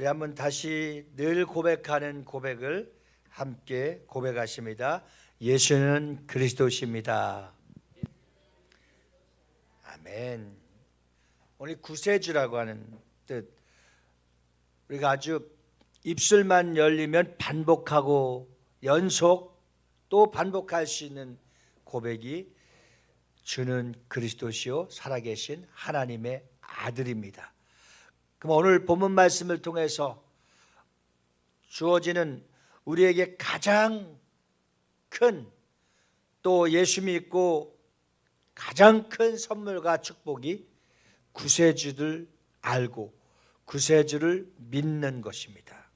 우리 한번 다시 늘 고백하는 고백을 함께 고백하십니다. 예수는 그리스도십니다. 아멘. 오늘 구세주라고 하는 뜻, 우리가 아주 입술만 열리면 반복하고 연속 또 반복할 수 있는 고백이 주는 그리스도시요 살아계신 하나님의 아들입니다. 그럼 오늘 본문 말씀을 통해서 주어지는 우리에게 가장 큰, 또 예수 믿고 가장 큰 선물과 축복이 구세주를 알고 구세주를 믿는 것입니다.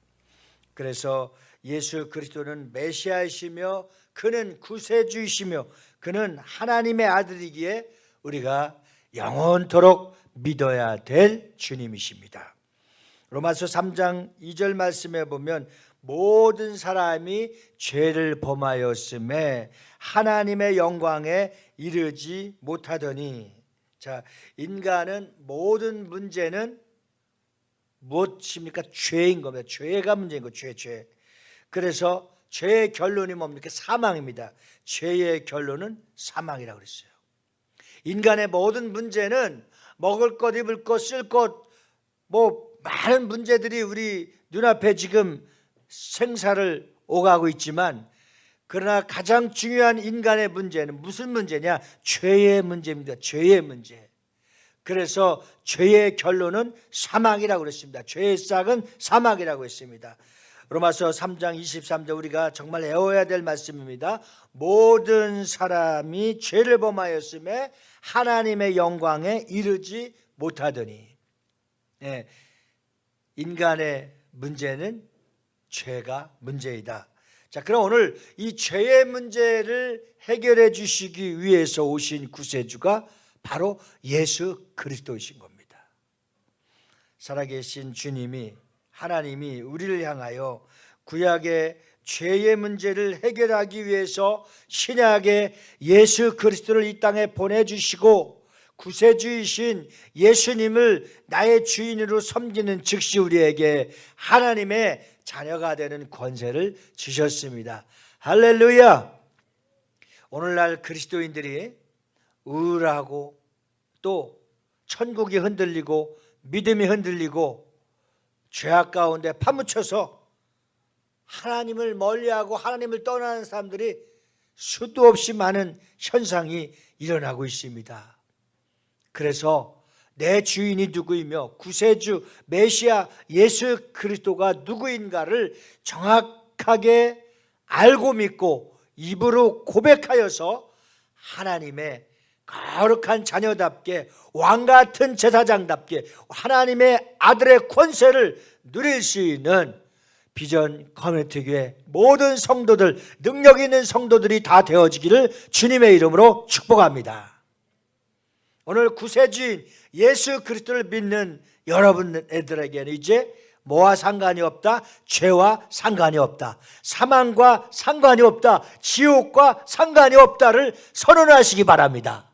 그래서 예수 그리스도는 메시아이시며 그는 구세주이시며 그는 하나님의 아들이기에 우리가 영원토록 믿어야 될 주님이십니다. 로마서 3장 2절 말씀에 보면 모든 사람이 죄를 범하였음에 하나님의 영광에 이르지 못하더니, 자, 인간은 모든 문제는 무엇입니까? 죄인 겁니다. 죄가 문제인 거예요. 죄. 그래서 죄의 결론이 뭡니까? 사망입니다. 죄의 결론은 사망이라고 그랬어요. 인간의 모든 문제는 먹을 것, 입을 것, 쓸 것, 많은 문제들이 우리 눈앞에 지금 생사를 오가고 있지만, 그러나 가장 중요한 인간의 문제는 무슨 문제냐? 죄의 문제입니다. 죄의 문제. 그래서 죄의 결론은 사망이라고 그랬습니다. 죄의 싹은 사망이라고 했습니다. 로마서 3장 23절 우리가 정말 외워야 될 말씀입니다. 모든 사람이 죄를 범하였음에 하나님의 영광에 이르지 못하더니, 인간의 문제는 죄가 문제이다. 자, 그럼 오늘 이 죄의 문제를 해결해 주시기 위해서 오신 구세주가 바로 예수 그리스도이신 겁니다. 살아계신 주님이, 하나님이 우리를 향하여 구약의 죄의 문제를 해결하기 위해서 신약의 예수 그리스도를 이 땅에 보내주시고 구세주이신 예수님을 나의 주인으로 섬기는 즉시 우리에게 하나님의 자녀가 되는 권세를 주셨습니다. 할렐루야! 오늘날 그리스도인들이 우울하고 또 천국이 흔들리고 믿음이 흔들리고 죄악 가운데 파묻혀서 하나님을 멀리하고 하나님을 떠나는 사람들이 수도 없이 많은 현상이 일어나고 있습니다. 그래서 내 주인이 누구이며 구세주 메시아 예수 그리스도가 누구인가를 정확하게 알고 믿고 입으로 고백하여서 하나님의 거룩한 자녀답게 왕같은 제사장답게 하나님의 아들의 권세를 누릴 수 있는 비전 커뮤니티 교회 모든 성도들, 능력 있는 성도들이 다 되어지기를 주님의 이름으로 축복합니다. 오늘 구세주인 예수 그리스도를 믿는 여러분들에게는 이제 뭐와 상관이 없다? 죄와 상관이 없다. 사망과 상관이 없다. 지옥과 상관이 없다를 선언하시기 바랍니다.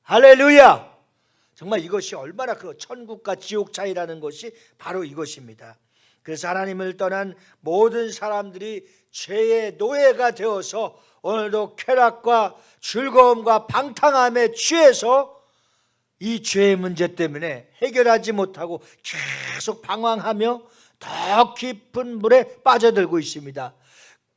할렐루야! 정말 이것이 얼마나 그 천국과 지옥 차이라는 것이 바로 이것입니다. 그래서 하나님을 떠난 모든 사람들이 죄의 노예가 되어서 오늘도 쾌락과 즐거움과 방탕함에 취해서 이 죄의 문제 때문에 해결하지 못하고 계속 방황하며 더 깊은 물에 빠져들고 있습니다.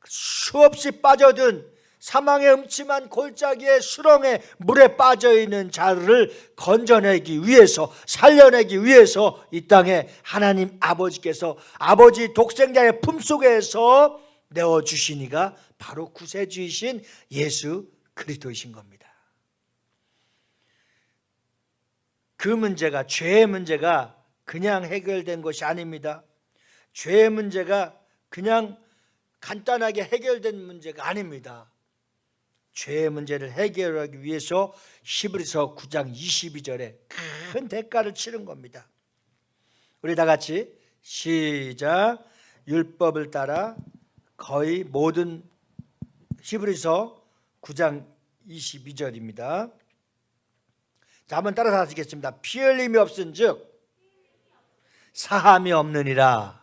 수없이 빠져든 사망의 음침한 골짜기의 수렁에 물에 빠져있는 자를 건져내기 위해서, 살려내기 위해서 이 땅에 하나님 아버지께서 아버지 독생자의 품속에서 내어주시니가 바로 구세주이신 예수 그리스도이신 겁니다. 그 문제가, 죄의 문제가 그냥 해결된 것이 아닙니다. 죄의 문제가 그냥 간단하게 해결된 문제가 아닙니다. 죄의 문제를 해결하기 위해서 히브리서 9장 22절에 큰 대가를 치른 겁니다. 우리 다 같이 시작. 율법을 따라 거의 모든, 히브리서 9장 22절입니다. 자, 한번 따라서 하시겠습니다. 피 흘림이 없은즉 사함이 없느니라.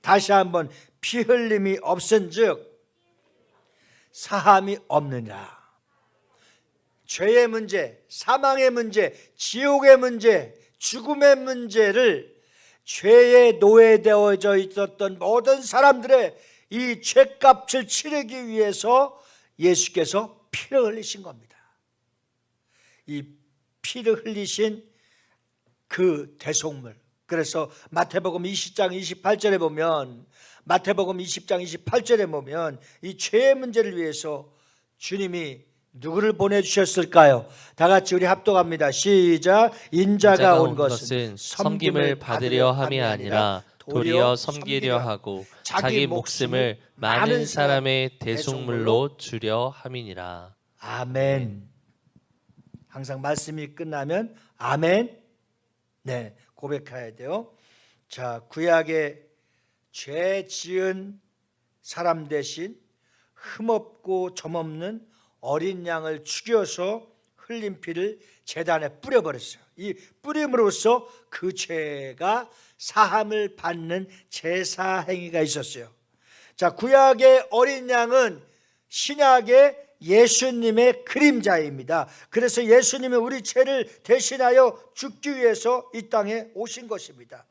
다시 한번 피 흘림이 없은즉 사함이 없느니라. 죄의 문제, 사망의 문제, 지옥의 문제, 죽음의 문제를 죄에 노예되어져 있었던 모든 사람들의 이 죄값을 치르기 위해서 예수께서 피를 흘리신 겁니다. 이 피를 흘리신 그 대속물. 그래서 마태복음 20장 28절에 보면 이 죄의 문제를 위해서 주님이 누구를 보내주셨을까요? 다 같이 우리 합독합니다. 시작. 인자가 온 것은 섬김을 받으려 함이 아니라 도리어 섬기려 하고 자기 목숨을 많은 사람의 대속물로 주려 함이니라. 아멘. 항상 말씀이 끝나면 아멘. 네, 고백해야 돼요. 자, 구약의 죄 지은 사람 대신 흠없고 점없는 어린 양을 죽여서 흘린 피를 제단에 뿌려버렸어요. 이 뿌림으로써 그 죄가 사함을 받는 제사 행위가 있었어요. 자, 구약의 어린 양은 신약의 예수님의 그림자입니다. 그래서 예수님은 우리 죄를 대신하여 죽기 위해서 이 땅에 오신 것입니다.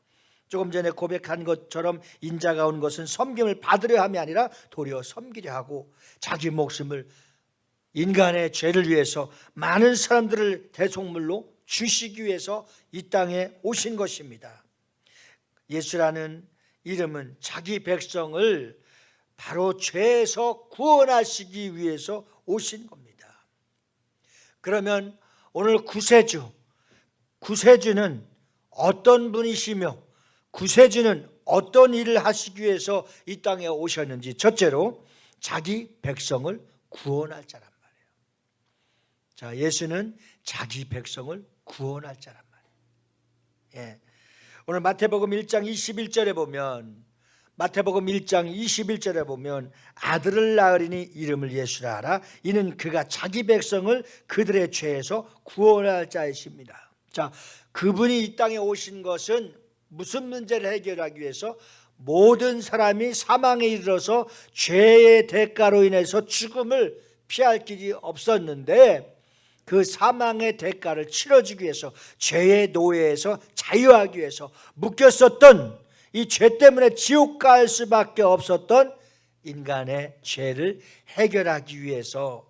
조금 전에 고백한 것처럼 인자가 온 것은 섬김을 받으려 함이 아니라 도리어 섬기려 하고 자기 목숨을 인간의 죄를 위해서 많은 사람들을 대속물로 주시기 위해서 이 땅에 오신 것입니다. 예수라는 이름은 자기 백성을 바로 죄에서 구원하시기 위해서 오신 겁니다. 그러면 오늘 구세주는 어떤 분이시며 구세주는 어떤 일을 하시기 위해서 이 땅에 오셨는지, 첫째로 자기 백성을 구원할 자란 말이에요. 자, 예수는 자기 백성을 구원할 자란 말이에요. 예. 오늘 마태복음 1장 21절에 보면 아들을 낳으리니 이름을 예수라 하라. 이는 그가 자기 백성을 그들의 죄에서 구원할 자이십니다. 자, 그분이 이 땅에 오신 것은 무슨 문제를 해결하기 위해서? 모든 사람이 사망에 이르러서 죄의 대가로 인해서 죽음을 피할 길이 없었는데 그 사망의 대가를 치러주기 위해서, 죄의 노예에서 자유하기 위해서, 묶였었던 이 죄 때문에 지옥 갈 수밖에 없었던 인간의 죄를 해결하기 위해서,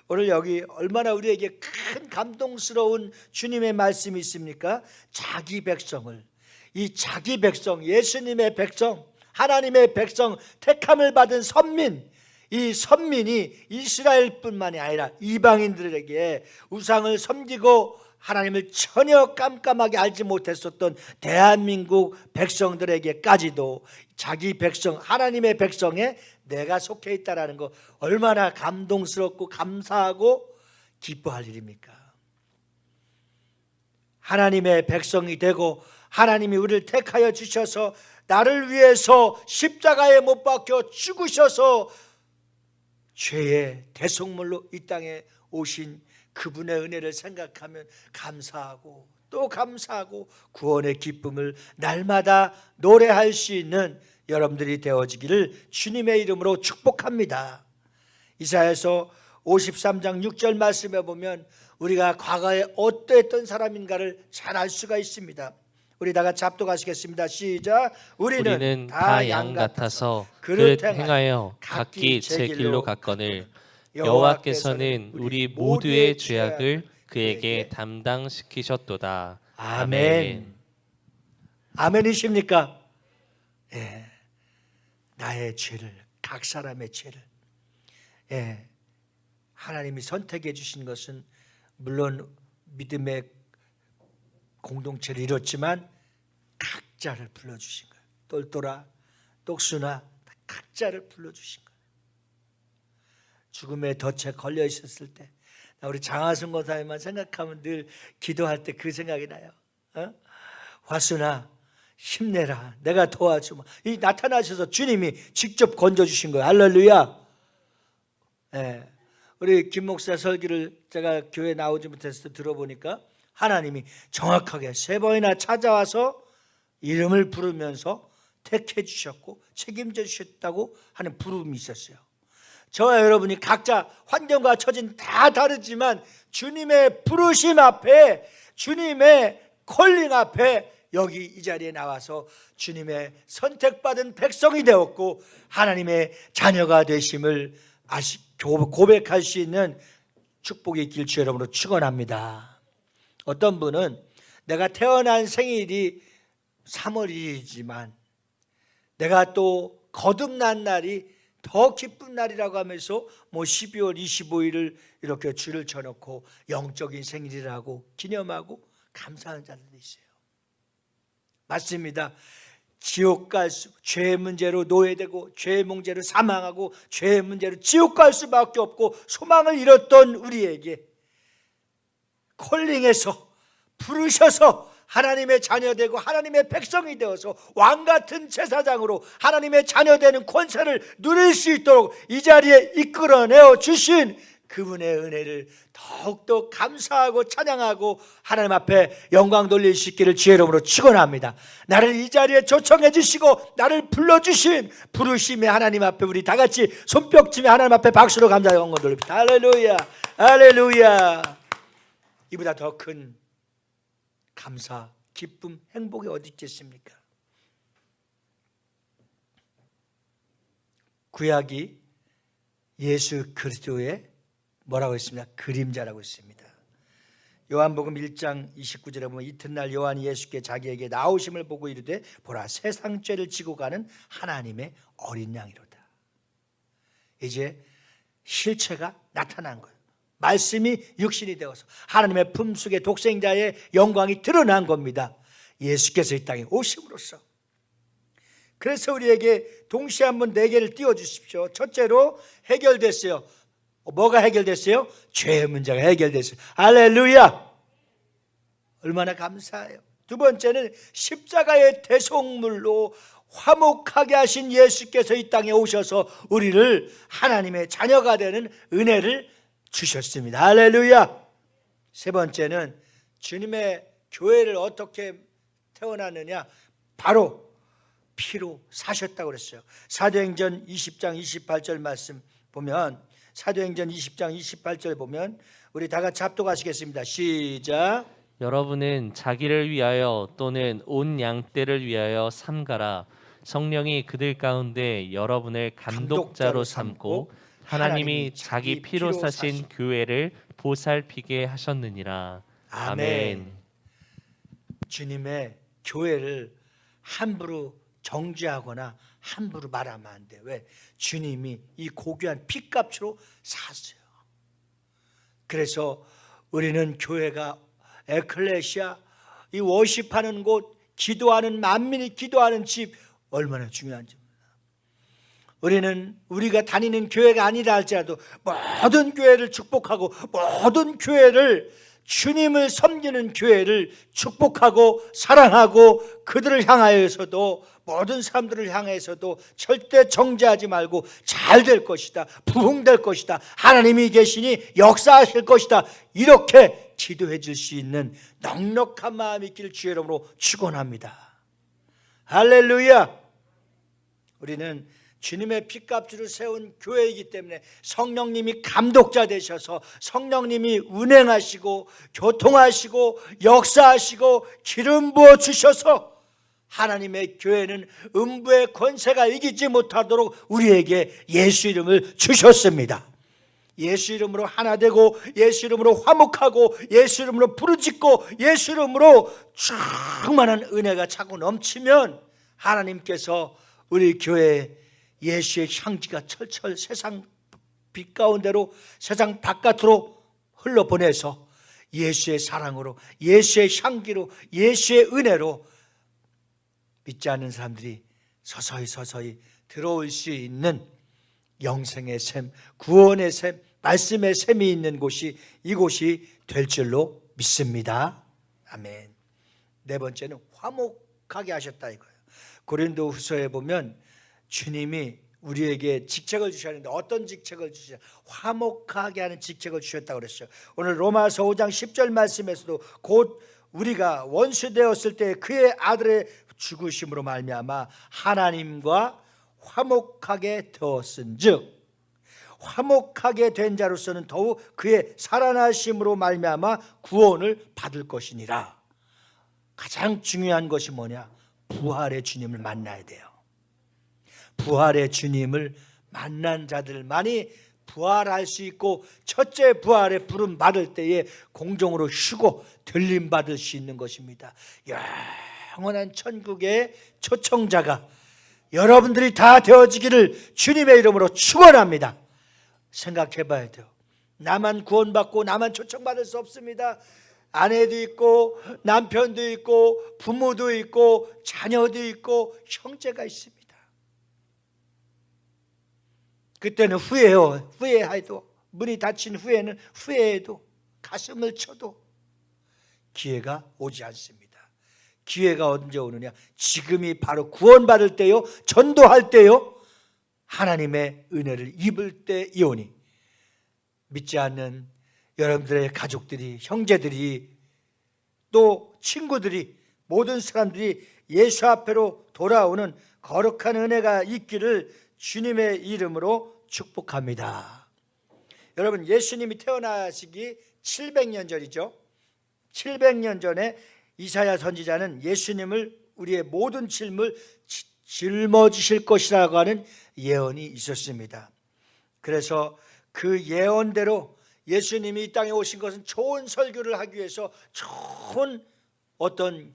오늘 여기 얼마나 우리에게 큰 감동스러운 주님의 말씀이 있습니까? 자기 백성을, 이 자기 백성, 예수님의 백성, 하나님의 백성, 택함을 받은 선민, 이 선민이 이스라엘뿐만이 아니라 이방인들에게 우상을 섬기고 하나님을 전혀 깜깜하게 알지 못했었던 대한민국 백성들에게까지도 자기 백성, 하나님의 백성에 내가 속해 있다는 거 얼마나 감동스럽고 감사하고 기뻐할 일입니까? 하나님의 백성이 되고 하나님이 우리를 택하여 주셔서 나를 위해서 십자가에 못 박혀 죽으셔서 죄의 대속물로 이 땅에 오신 그분의 은혜를 생각하면 감사하고 또 감사하고 구원의 기쁨을 날마다 노래할 수 있는 여러분들이 되어지기를 주님의 이름으로 축복합니다. 이사야서 53장 6절 말씀에 보면 우리가 과거에 어떠했던 사람인가를 잘 알 수가 있습니다. 우리 다 같이 합독하시겠습니다. 시작. 우리는 다 양 같아서 그릇 행하여 각기 제 길로 갔거늘 여호와께서는 우리 모두의 죄악을 그에게 담당시키셨도다. 아멘. 아멘이십니까? 예. 나의 죄를, 각 사람의 죄를, 예. 하나님이 선택해 주신 것은 물론 믿음의 공동체를 이뤘지만 각자를 불러주신 거예요. 똘똘아, 똑순아, 각자를 불러주신 거예요. 죽음의 덫에 걸려 있었을 때 우리 장하순 권사님만 생각하면 늘 기도할 때 그 생각이 나요. 화순아 힘내라, 내가 도와주마. 이 나타나셔서 주님이 직접 건져주신 거예요. 할렐루야. 예. 우리 김 목사 설교를 제가 교회 나오지 못했을 때 들어보니까 하나님이 정확하게 3번이나 찾아와서 이름을 부르면서 택해 주셨고 책임져 주셨다고 하는 부름이 있었어요. 저와 여러분이 각자 환경과 처지는 다 다르지만 주님의 부르심 앞에, 주님의 콜링 앞에 여기 이 자리에 나와서 주님의 선택받은 백성이 되었고 하나님의 자녀가 되심을 고백할 수 있는 축복이 있길 주 여러분으로 축원합니다. 어떤 분은 내가 태어난 생일이 3월 1일이지만 내가 또 거듭난 날이 더 기쁜 날이라고 하면서 12월 25일을 이렇게 줄을 쳐놓고 영적인 생일이라고 기념하고 감사하는 자들도 있어요. 맞습니다. 지옥 갈 수, 죄의 문제로 노예되고 죄의 문제로 사망하고 죄의 문제로 지옥 갈 수밖에 없고 소망을 잃었던 우리에게 콜링해서 부르셔서 하나님의 자녀되고 하나님의 백성이 되어서 왕같은 제사장으로 하나님의 자녀되는 권세를 누릴 수 있도록 이 자리에 이끌어내어 주신 그분의 은혜를 더욱더 감사하고 찬양하고 하나님 앞에 영광 돌릴 수 있기를 주의 이름으로 축원합니다. 나를 이 자리에 초청해 주시고 나를 불러주신 부르심의 하나님 앞에 우리 다 같이 손뼉치며 하나님 앞에 박수로 감사 영광 돌립니다. 할렐루야, 할렐루야. 이보다 더 큰 감사, 기쁨, 행복이 어디 있겠습니까? 구약이 예수 그리스도의 뭐라고 했습니까? 그림자라고 했습니다. 요한복음 1장 29절에 보면 이튿날 요한이 예수께 자기에게 나오심을 보고 이르되 보라 세상 죄를 지고 가는 하나님의 어린 양이로다. 이제 실체가 나타난 거예요. 말씀이 육신이 되어서 하나님의 품속의 독생자의 영광이 드러난 겁니다. 예수께서 이 땅에 오심으로써. 그래서 우리에게 동시에 한번 4개를 띄워주십시오. 첫째로 해결됐어요. 뭐가 해결됐어요? 죄의 문제가 해결됐어요. 할렐루야. 얼마나 감사해요. 두 번째는 십자가의 대속물로 화목하게 하신 예수께서 이 땅에 오셔서 우리를 하나님의 자녀가 되는 은혜를 주셨습니다. 할렐루야. 세 번째는 주님의 교회를 어떻게 태어났느냐? 바로 피로 사셨다고 그랬어요. 사도행전 20장 28절 말씀 보면, 사도행전 20장 28절 보면 우리 다 같이 합독하시겠습니다. 시작. 여러분은 자기를 위하여 또는 온 양떼를 위하여 삼가라. 성령이 그들 가운데 여러분을 감독자로 삼고 하나님이 자기 피로 사신 교회를 보살피게 하셨느니라. 아멘. 주님의 교회를 함부로 정죄하거나 함부로 말하면 안 돼. 왜? 주님이 이 고귀한 피값으로 샀어요. 그래서 우리는 교회가 에클레시아, 이 워십하는 곳, 기도하는 만민이 기도하는 집 얼마나 중요한지. 우리는 우리가 다니는 교회가 아니라 할지라도 모든 교회를 축복하고 모든 교회를, 주님을 섬기는 교회를 축복하고 사랑하고 그들을 향하여서도, 모든 사람들을 향해서도 절대 정죄하지 말고 잘 될 것이다, 부흥될 것이다, 하나님이 계시니 역사하실 것이다, 이렇게 기도해 줄 수 있는 넉넉한 마음이 있기를 주의 이름으로 축원합니다. 할렐루야. 우리는 주님의 피값으로 세운 교회이기 때문에 성령님이 감독자 되셔서 성령님이 운행하시고 교통하시고 역사하시고 기름 부어 주셔서 하나님의 교회는 음부의 권세가 이기지 못하도록 우리에게 예수 이름을 주셨습니다. 예수 이름으로 하나 되고 예수 이름으로 화목하고 예수 이름으로 부르짖고 예수 이름으로 충만한 은혜가 차고 넘치면 하나님께서 우리 교회에 예수의 향기가 철철 세상 빛 가운데로, 세상 바깥으로 흘러보내서 예수의 사랑으로, 예수의 향기로, 예수의 은혜로 믿지 않는 사람들이 서서히 들어올 수 있는 영생의 샘, 구원의 샘, 말씀의 샘이 있는 곳이 이곳이 될 줄로 믿습니다. 아멘. 네 번째는 화목하게 하셨다 이거예요. 고린도후서에 보면 주님이 우리에게 직책을 주셨는데 어떤 직책을 주셨냐? 화목하게 하는 직책을 주셨다고 그랬어요. 오늘 로마서 5장 10절 말씀에서도 곧 우리가 원수 되었을 때 그의 아들의 죽으심으로 말미암아 하나님과 화목하게 되었은즉 화목하게 된 자로서는 더욱 그의 살아나심으로 말미암아 구원을 받을 것이니라. 가장 중요한 것이 뭐냐? 부활의 주님을 만나야 돼요. 부활의 주님을 만난 자들만이 부활할 수 있고 첫째 부활의 부름 받을 때에 공중으로 쉬고 들림 받을 수 있는 것입니다. 영원한 천국의 초청자가 여러분들이 다 되어지기를 주님의 이름으로 축원합니다. 생각해 봐야 돼요. 나만 구원받고 나만 초청받을 수 없습니다. 아내도 있고 남편도 있고 부모도 있고 자녀도 있고 형제가 있습니다. 그때는 후회해요. 후회해도 문이 닫힌 후에는 후회해도 가슴을 쳐도 기회가 오지 않습니다. 기회가 언제 오느냐? 지금이 바로 구원받을 때요, 전도할 때요, 하나님의 은혜를 입을 때이오니 믿지 않는 여러분들의 가족들이, 형제들이, 또 친구들이, 모든 사람들이 예수 앞에로 돌아오는 거룩한 은혜가 있기를 주님의 이름으로 축복합니다. 여러분, 예수님이 태어나시기 700년 전이죠. 700년 전에 이사야 선지자는 예수님을 우리의 모든 짐을 짊어지실 것이라고 하는 예언이 있었습니다. 그래서 그 예언대로 예수님이 이 땅에 오신 것은 좋은 설교를 하기 위해서 좋은 어떤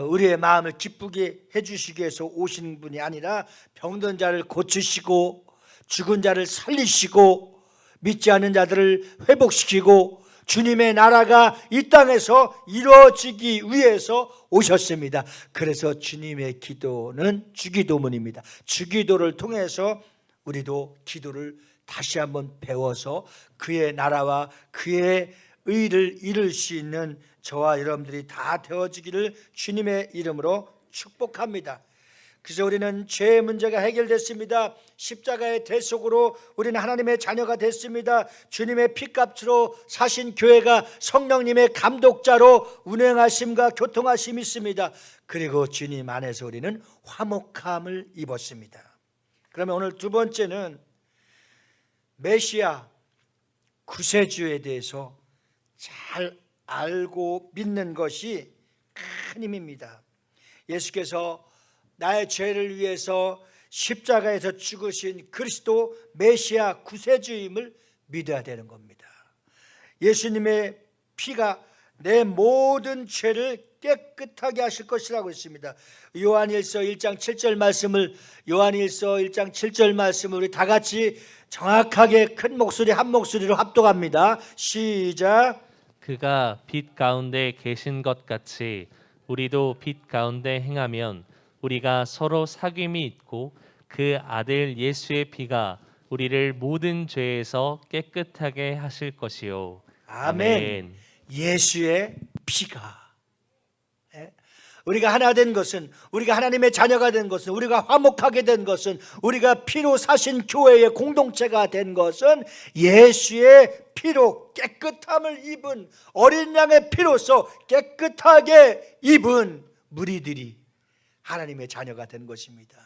우리의 마음을 기쁘게 해주시기 위해서 오신 분이 아니라 병든 자를 고치시고 죽은 자를 살리시고 믿지 않는 자들을 회복시키고 주님의 나라가 이 땅에서 이루어지기 위해서 오셨습니다. 그래서 주님의 기도는 주기도문입니다. 주기도를 통해서 우리도 기도를 다시 한번 배워서 그의 나라와 그의 의를 이룰 수 있는 저와 여러분들이 다 되어지기를 주님의 이름으로 축복합니다. 그래서 우리는 죄의 문제가 해결됐습니다. 십자가의 대속으로 우리는 하나님의 자녀가 됐습니다. 주님의 피값으로 사신 교회가 성령님의 감독자로 운행하심과 교통하심이 있습니다. 그리고 주님 안에서 우리는 화목함을 입었습니다. 그러면 오늘 두 번째는 메시아 구세주에 대해서 잘 알고 믿는 것이 큰 힘입니다. 예수께서 나의 죄를 위해서 십자가에서 죽으신 그리스도 메시아 구세주임을 믿어야 되는 겁니다. 예수님의 피가 내 모든 죄를 깨끗하게 하실 것이라고 했습니다. 요한일서 1장 7절 말씀을 우리 다 같이 정확하게 큰 목소리 한 목소리로 합독합니다. 시작. 그가 빛 가운데 계신 것 같이 우리도 빛 가운데 행하면 우리가 서로 사귐이 있고 그 아들 예수의 피가 우리를 모든 죄에서 깨끗하게 하실 것이요. 아멘. 예수의 피가, 우리가 하나 된 것은, 우리가 하나님의 자녀가 된 것은, 우리가 화목하게 된 것은, 우리가 피로 사신 교회의 공동체가 된 것은 예수의 피로 깨끗함을 입은, 어린 양의 피로서 깨끗하게 입은 무리들이 하나님의 자녀가 된 것입니다.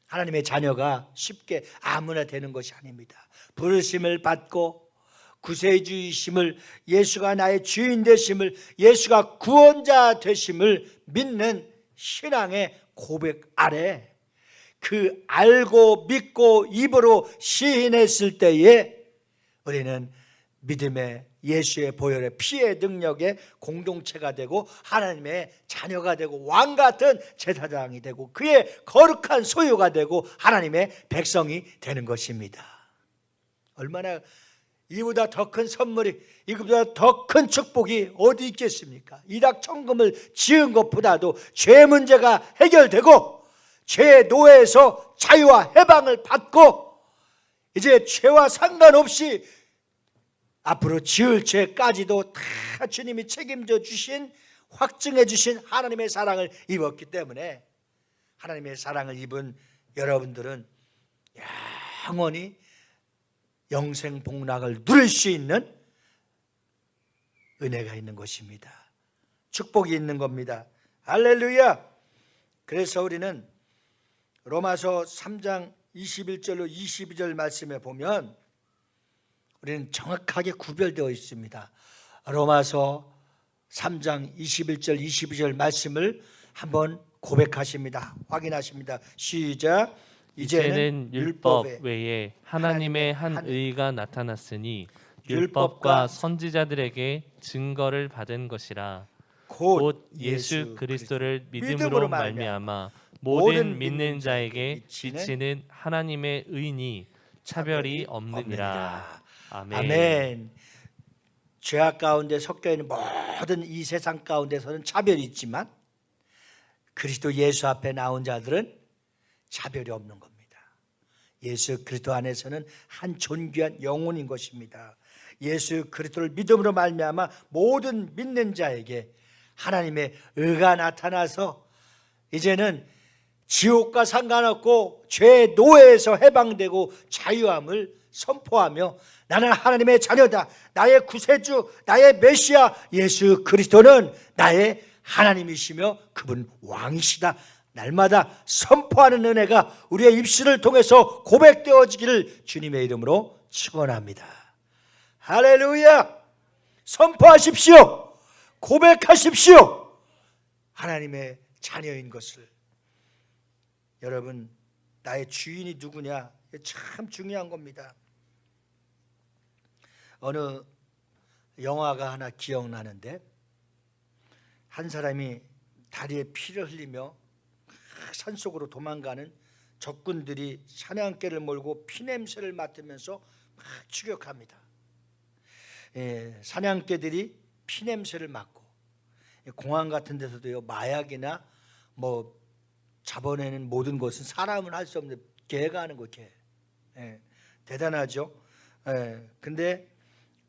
하나님의 자녀가 쉽게 아무나 되는 것이 아닙니다. 부르심을 받고 구세주이심을, 예수가 나의 주인 되심을, 예수가 구원자 되심을 믿는 신앙의 고백 아래 그 알고 믿고 입으로 시인했을 때에 우리는 믿음의 예수의 보혈의 피의 능력의 공동체가 되고 하나님의 자녀가 되고 왕같은 제사장이 되고 그의 거룩한 소유가 되고 하나님의 백성이 되는 것입니다. 얼마나 이보다 더 큰 선물이, 이보다 더 큰 축복이 어디 있겠습니까? 일확천금을 지은 것보다도 죄 문제가 해결되고 죄의 노예에서 자유와 해방을 받고 이제 죄와 상관없이 앞으로 지을 죄까지도 다 주님이 책임져 주신, 확증해 주신 하나님의 사랑을 입었기 때문에 하나님의 사랑을 입은 여러분들은 영원히 영생 복락을 누릴 수 있는 은혜가 있는 것입니다. 축복이 있는 겁니다. 할렐루야. 그래서 우리는 로마서 3장 21절로 22절 말씀에 보면 우리는 정확하게 구별되어 있습니다. 로마서 3장 21절 22절 말씀을 한번 고백하십니다. 확인하십니다. 시작. 이제는 율법 외에 하나님의 한 의가 나타났으니 율법과 선지자들에게 증거를 받은 것이라. 곧 예수 그리스도를 믿음으로 말미암아 모든 믿는 자에게 미치는 하나님의 의니 차별이 없느니라. 아멘. 아멘. 죄악 가운데 섞여 있는 모든 이 세상 가운데서는 차별이 있지만 그리스도 예수 앞에 나온 자들은 차별이 없는 겁니다. 예수 그리스도 안에서는 한 존귀한 영혼인 것입니다. 예수 그리스도를 믿음으로 말미암아 모든 믿는 자에게 하나님의 의가 나타나서 이제는 지옥과 상관없고 죄의 노예에서 해방되고 자유함을 선포하며 나는 하나님의 자녀다, 나의 구세주, 나의 메시아 예수 그리스도는 나의 하나님이시며 그분 왕이시다, 날마다 선포하는 은혜가 우리의 입술을 통해서 고백되어지기를 주님의 이름으로 축원합니다. 할렐루야. 선포하십시오. 고백하십시오. 하나님의 자녀인 것을. 여러분, 나의 주인이 누구냐? 참 중요한 겁니다. 어느 영화가 하나 기억나는데 한 사람이 다리에 피를 흘리며 산속으로 도망가는 적군들이 사냥개를 몰고 피냄새를 맡으면서 막 추격합니다. 사냥개들이 피냄새를 맡고 공항 같은 데서도요, 마약이나 뭐 잡아내는 모든 것은 사람은 할 수 없는 개가 하는 거, 개. 대단하죠. 근데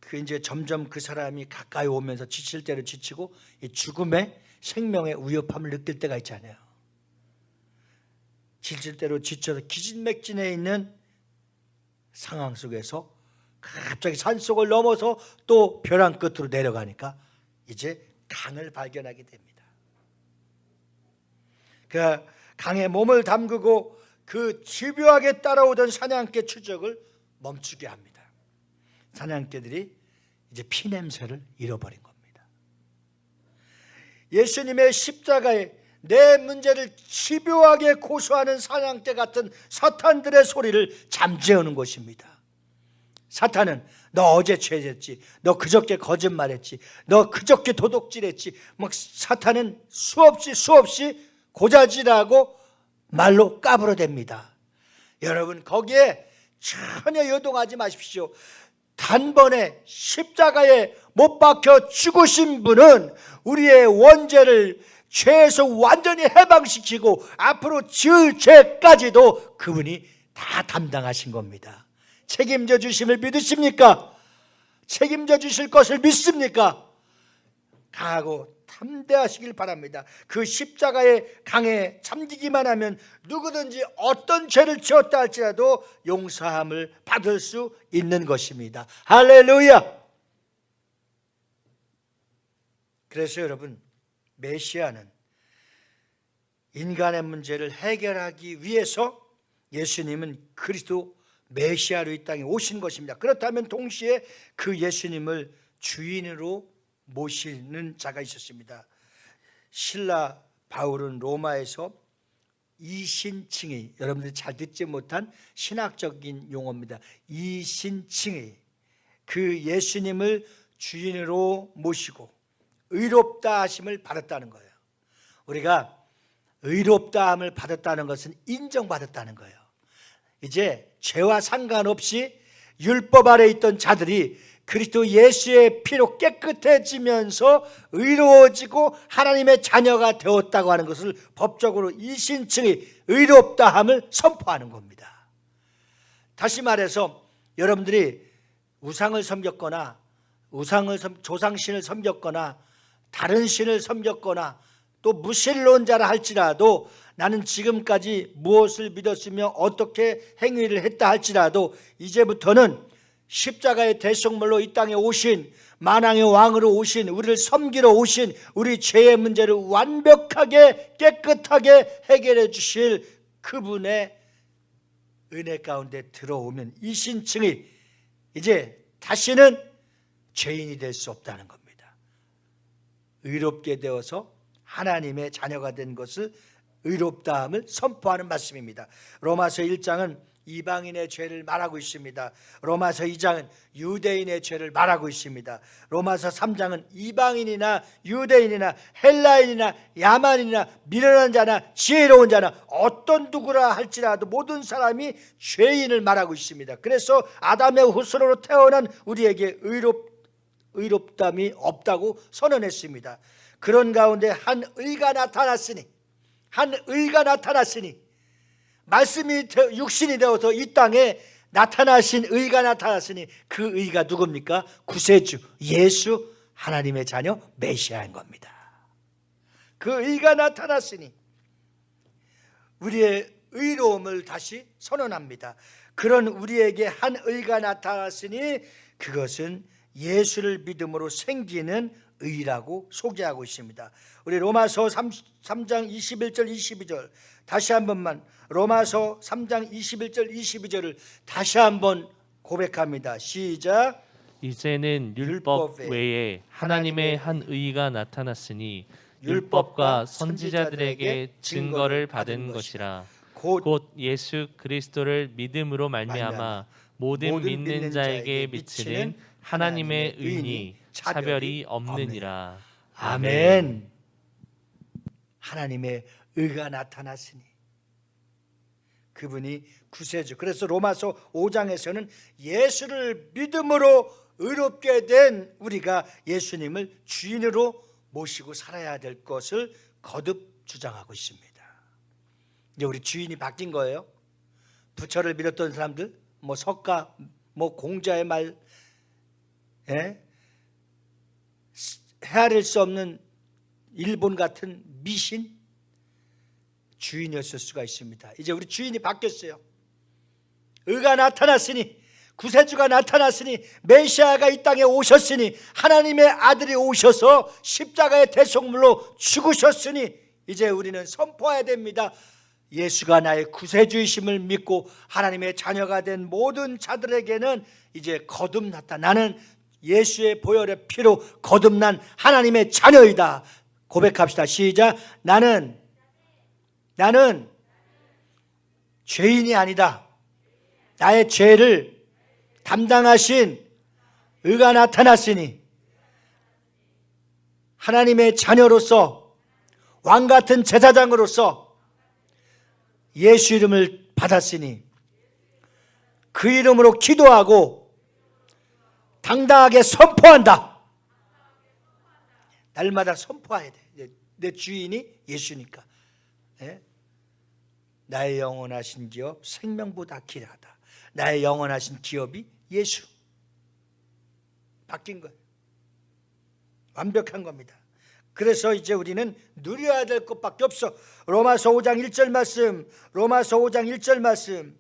그 이제 점점 그 사람이 가까이 오면서 지칠 대로 지치고 이 죽음의 생명의 위협함을 느낄 때가 있잖아요. 지칠 대로 지쳐서 기진맥진해 있는 상황 속에서 갑자기 산속을 넘어서 또 벼랑 끝으로 내려가니까 이제 강을 발견하게 됩니다. 그 강에 몸을 담그고 그 집요하게 따라오던 사냥개 추적을 멈추게 합니다. 사냥개들이 이제 피냄새를 잃어버린 겁니다. 예수님의 십자가에 내 문제를 집요하게 고소하는 사냥개 같은 사탄들의 소리를 잠재우는 것입니다. 사탄은 너 어제 죄졌지, 너 그저께 거짓말했지, 너 그저께 도둑질했지, 막 사탄은 수없이 고자질하고 말로 까불어댑니다. 여러분, 거기에 전혀 요동하지 마십시오. 단번에 십자가에 못 박혀 죽으신 분은 우리의 원죄를 죄에서 완전히 해방시키고 앞으로 지을 죄까지도 그분이 다 담당하신 겁니다. 책임져 주심을 믿으십니까? 책임져 주실 것을 믿습니까? 강하고 담대하시길 바랍니다. 그 십자가의 강에 잠기기만 하면 누구든지 어떤 죄를 지었다 할지라도 용서함을 받을 수 있는 것입니다. 할렐루야. 그래서 여러분, 메시아는 인간의 문제를 해결하기 위해서 예수님은 그리스도 메시아로 이 땅에 오신 것입니다. 그렇다면 동시에 그 예수님을 주인으로 모시는 자가 있었습니다. 신라 바울은 로마에서 이신칭의, 여러분들이 잘 듣지 못한 신학적인 용어입니다. 이신칭의 그 예수님을 주인으로 모시고 의롭다 하심을 받았다는 거예요. 우리가 의롭다 함을 받았다는 것은 인정받았다는 거예요. 이제 죄와 상관없이 율법 아래 있던 자들이 그리스도 예수의 피로 깨끗해지면서 의로워지고 하나님의 자녀가 되었다고 하는 것을 법적으로 이신칭의 의롭다함을 선포하는 겁니다. 다시 말해서 여러분들이 우상을 섬겼거나 조상신을 섬겼거나 다른 신을 섬겼거나 또 무신론자라 할지라도 나는 지금까지 무엇을 믿었으며 어떻게 행위를 했다 할지라도 이제부터는 십자가의 대속물로 이 땅에 오신 만왕의 왕으로 오신, 우리를 섬기러 오신, 우리 죄의 문제를 완벽하게 깨끗하게 해결해 주실 그분의 은혜 가운데 들어오면 이 신층이 이제 다시는 죄인이 될 수 없다는 겁니다. 의롭게 되어서 하나님의 자녀가 된 것을 의롭다함을 선포하는 말씀입니다. 로마서 1장은 이방인의 죄를 말하고 있습니다. 로마서 2장은 유대인의 죄를 말하고 있습니다. 로마서 3장은 이방인이나 유대인이나 헬라인이나 야만이나 미련한 자나 지혜로운 자나 어떤 누구라 할지라도 모든 사람이 죄인을 말하고 있습니다. 그래서 아담의 후손으로 태어난 우리에게 의롭담이 없다고 선언했습니다. 그런 가운데 한 의가 나타났으니 말씀이 육신이 되어서 이 땅에 나타나신 의가 나타났으니 그 의가 누굽니까? 구세주 예수 하나님의 자녀 메시아인 겁니다. 그 의가 나타났으니 우리의 의로움을 다시 선언합니다. 그런 우리에게 한 의가 나타났으니 그것은 예수를 믿음으로 생기는 의라고 소개하고 있습니다. 우리 로마서 3장 21절 22절 다시 한 번만, 로마서 3장 21절 22절을 다시 한번 고백합니다. 시작. 이제는 율법 외에 하나님의 한 의가 나타났으니 율법과 선지자들에게 증거를 받은 것이라. 곧 예수 그리스도를 믿음으로 말미암아 모든 믿는 자에게 미치는 하나님의 의니 차별이 없느니라. 아멘. 하나님의 의가 나타났으니 그분이 구세주. 그래서 로마서 5장에서는 예수를 믿음으로 의롭게 된 우리가 예수님을 주인으로 모시고 살아야 될 것을 거듭 주장하고 있습니다. 이제 우리 주인이 바뀐 거예요. 부처를 믿었던 사람들, 석가, 공자의 말, 헤아릴 수 없는 일본 같은 미신 주인이었을 수가 있습니다. 이제 우리 주인이 바뀌었어요. 의가 나타났으니, 구세주가 나타났으니, 메시아가 이 땅에 오셨으니, 하나님의 아들이 오셔서 십자가의 대속물로 죽으셨으니 이제 우리는 선포해야 됩니다. 예수가 나의 구세주이심을 믿고 하나님의 자녀가 된 모든 자들에게는 이제 거듭났다. 나는 예수의 보혈의 피로 거듭난 하나님의 자녀이다. 고백합시다. 시작. 나는 죄인이 아니다. 나의 죄를 담당하신 의가 나타났으니 하나님의 자녀로서 왕같은 제사장으로서 예수 이름을 받았으니 그 이름으로 기도하고 당당하게 선포한다. 날마다 선포해야 돼. 내 주인이 예수니까. 나의 영원하신 기업 생명보다 귀하다. 나의 영원하신 기업이 예수. 바뀐 거예요. 완벽한 겁니다. 그래서 이제 우리는 누려야 될 것밖에 없어. 로마서 5장 1절 말씀, 로마서 5장 1절 말씀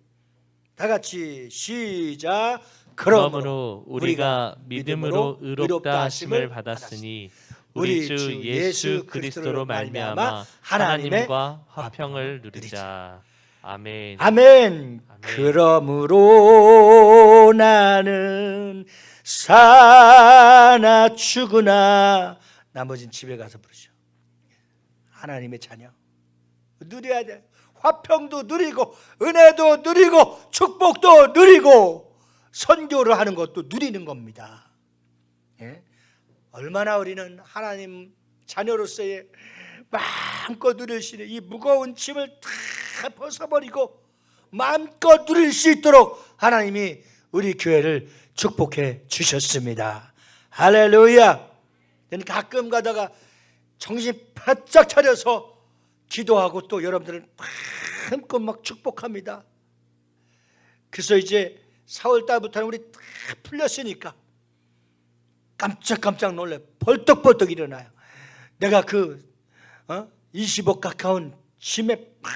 다 같이 시작. 그러므로 우리가 믿음으로 의롭다 하심을 받았으니 우리 주 예수 그리스도로 말미암아 하나님과 화평을 누리자. 아멘. 아멘. 그러므로 나는 사나 죽으나, 나머지는 집에 가서 부르죠. 하나님의 자녀 누려야 돼. 화평도 누리고 은혜도 누리고 축복도 누리고 선교를 하는 것도 누리는 겁니다. 얼마나 우리는 하나님 자녀로서의 마음껏 누릴 수 있는 이 무거운 짐을 다 벗어버리고 마음껏 누릴 수 있도록 하나님이 우리 교회를 축복해 주셨습니다. 할렐루야. 저는 가끔 가다가 정신 바짝 차려서 기도하고 또 여러분들을 마음껏 막 축복합니다. 그래서 이제 4월달부터는 우리 다 풀렸으니까 깜짝깜짝 놀래 벌떡벌떡 일어나요. 내가 그 20억 가까운 짐에 막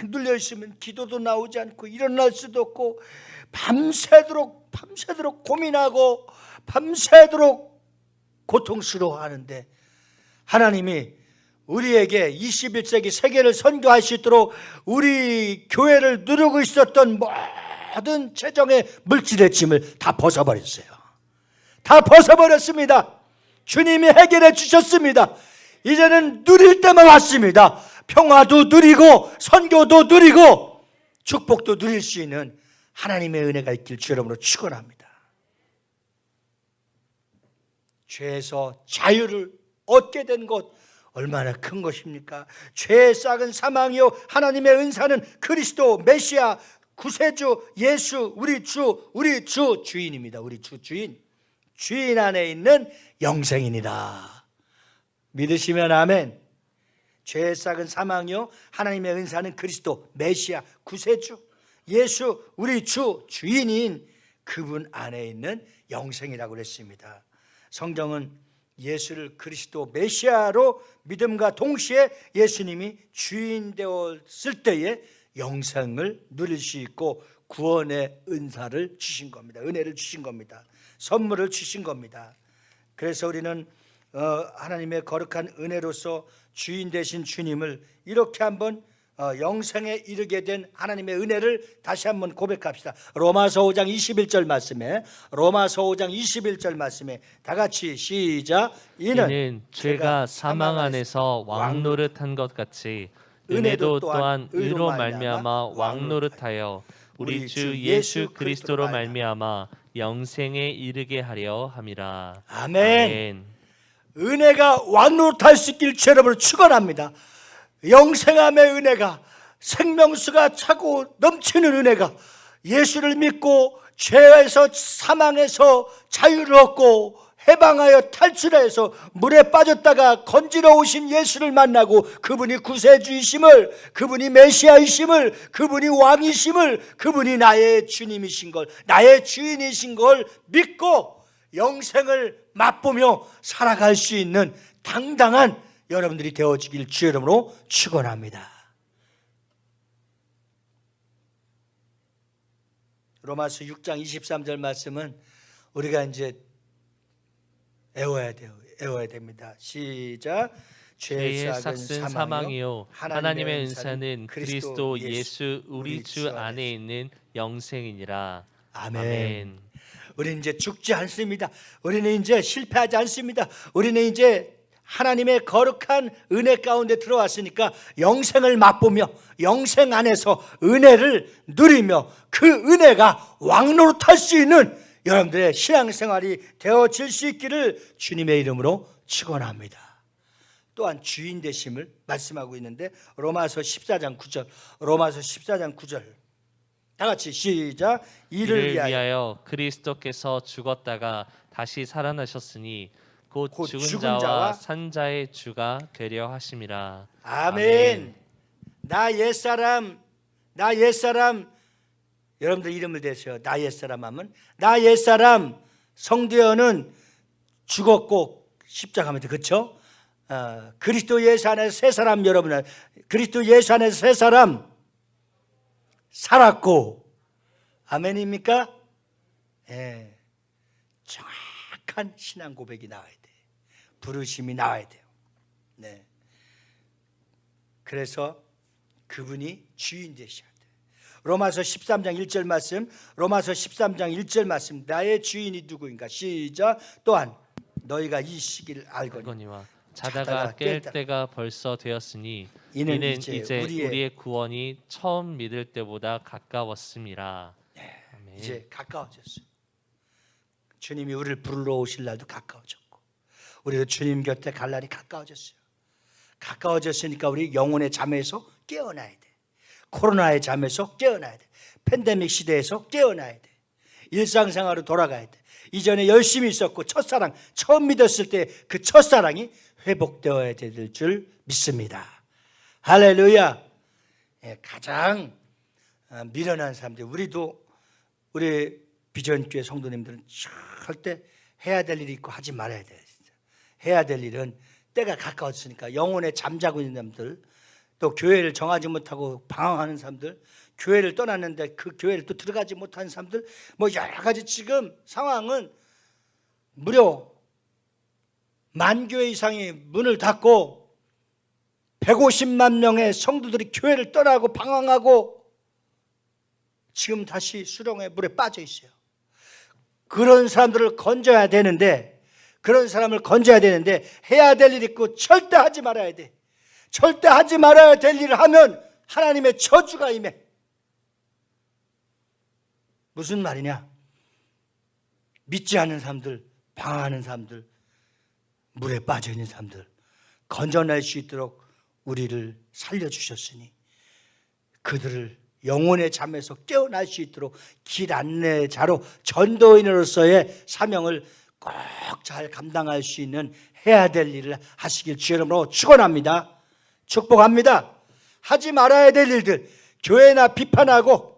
눌려있으면 기도도 나오지 않고 일어날 수도 없고 밤새도록 고민하고 밤새도록 고통스러워하는데 하나님이 우리에게 21세기 세계를 선교할 수 있도록 우리 교회를 누르고 있었던 모든 재정의 물질의 짐을 다 벗어버렸어요. 다 벗어버렸습니다. 주님이 해결해 주셨습니다. 이제는 누릴 때만 왔습니다. 평화도 누리고 선교도 누리고 축복도 누릴 수 있는 하나님의 은혜가 있길 주 여러분으로 축원합니다. 죄에서 자유를 얻게 된 것 얼마나 큰 것입니까? 죄의 싹은 사망이요 하나님의 은사는 그리스도 메시아 구세주 예수 우리 주 주인입니다. 우리 주 주인 안에 있는 영생이니라. 믿으시면 아멘. 죄의 싹은 사망이요 하나님의 은사는 그리스도 메시아 구세주 예수 우리 주인인 그분 안에 있는 영생이라고 그랬습니다. 성경은 예수를 그리스도 메시아로 믿음과 동시에 예수님이 주인 되었을 때에 영생을 누릴 수 있고 구원의 은사를 주신 겁니다. 은혜를 주신 겁니다. 선물을 주신 겁니다. 그래서 우리는 하나님의 거룩한 은혜로서 주인 되신 주님을 이렇게 한번 영생에 이르게 된 하나님의 은혜를 다시 한번 고백합시다. 로마서 5장 21절 말씀에 다 같이 시작. 이는 죄가 사망 안에서 왕노릇한 것 같이 은혜도 또한 의로 말미암아 왕노릇하여 우리 주 예수 그리스도로 말미암아 영생에 이르게 하려 함이라. 아멘. 은혜가 왕노릇할 수 있길 주 여러분을 축원합니다. 영생함의 은혜가 생명수가 차고 넘치는 은혜가 예수를 믿고 죄에서 사망에서 자유를 얻고 해방하여 탈출해서 물에 빠졌다가 건지러 오신 예수를 만나고 그분이 구세주이심을 그분이 메시아이심을 그분이 왕이심을 그분이 나의 주님이신 걸 나의 주인이신 걸 믿고 영생을 맛보며 살아갈 수 있는 당당한 여러분들이 되어지길 주의 이름으로 축원합니다. 로마서 6장 23절 말씀은 우리가 이제 애워야 됩니다. 시작. 죄의 삭은 사망이요 하나님의 은사는 그리스도 예수 우리 주 안에 있는 영생이니라. 아멘. 우리는 이제 죽지 않습니다. 우리는 이제 실패하지 않습니다. 우리는 이제 하나님의 거룩한 은혜 가운데 들어왔으니까 영생을 맛보며 영생 안에서 은혜를 누리며 그 은혜가 왕노릇할 수 있는 여러분들의 신앙생활이 되어질 수 있기를 주님의 이름으로 축원합니다. 또한 주인 되심을 말씀하고 있는데 로마서 14장 9절 다 같이 시작. 이를 위하여 그리스도께서 죽었다가 다시 살아나셨으니 곧 죽은 자와 산 자의 주가 되려 하심이라. 아멘. 나 옛사람 여러분들 이름을 대세요. 나 옛사람 하면 나 옛사람 성도연은 죽었고 십자가입니다. 그렇죠? 그리스도 예수 안에서 새 사람 여러분 그리스도 예수 안에서 새 사람 살았고 아멘입니까? 예. 정확한 신앙 고백이 나와야 돼. 부르심이 나와야 돼요. 네. 그래서 그분이 주인 되셔야 돼요. 로마서 13장 1절 말씀 나의 주인이 누구인가 시작. 또한 너희가 이 시기를 알거니와 자다가 깰 때가 벌써 되었으니 이는 이제 우리의 구원이 처음 믿을 때보다 가까웠음이라. 네, 이제 가까워졌어요. 주님이 우리를 부르러 오실 날도 가까워졌고 우리도 주님 곁에 갈 날이 가까워졌어요. 가까워졌으니까 우리 영혼의 잠에서 깨어나야 돼. 코로나의 잠에서 깨어나야 돼. 팬데믹 시대에서 깨어나야 돼. 일상생활로 돌아가야 돼. 이전에 열심히 있었고 첫사랑 처음 믿었을 때 그 첫사랑이 회복되어야 될 줄 믿습니다. 할렐루야. 가장 미련한 사람들 우리 비전교회 성도님들은 절대 해야 될 일이 있고 하지 말아야 돼요. 해야 될 일은 때가 가까웠으니까 영혼에 잠자고 있는 사람들 또 교회를 정하지 못하고 방황하는 사람들 교회를 떠났는데 그 교회를 또 들어가지 못하는 사람들 뭐 여러 가지 지금 상황은 무려 만교회 이상이 문을 닫고 150만 명의 성도들이 교회를 떠나고 방황하고 지금 다시 수렁의 물에 빠져 있어요. 그런 사람들을 건져야 되는데, 그런 사람을 건져야 되는데 해야 될 일 있고 절대 하지 말아야 돼. 절대 하지 말아야 될 일을 하면 하나님의 저주가 임해. 무슨 말이냐? 믿지 않는 사람들, 방황하는 사람들, 물에 빠져 있는 사람들 건져낼 수 있도록 우리를 살려주셨으니 그들을 영혼의 잠에서 깨어날 수 있도록 길 안내자로 전도인으로서의 사명을 꼭 잘 감당할 수 있는 해야 될 일을 하시길 주의 이름으로 축원합니다. 축복합니다. 하지 말아야 될 일들, 교회나 비판하고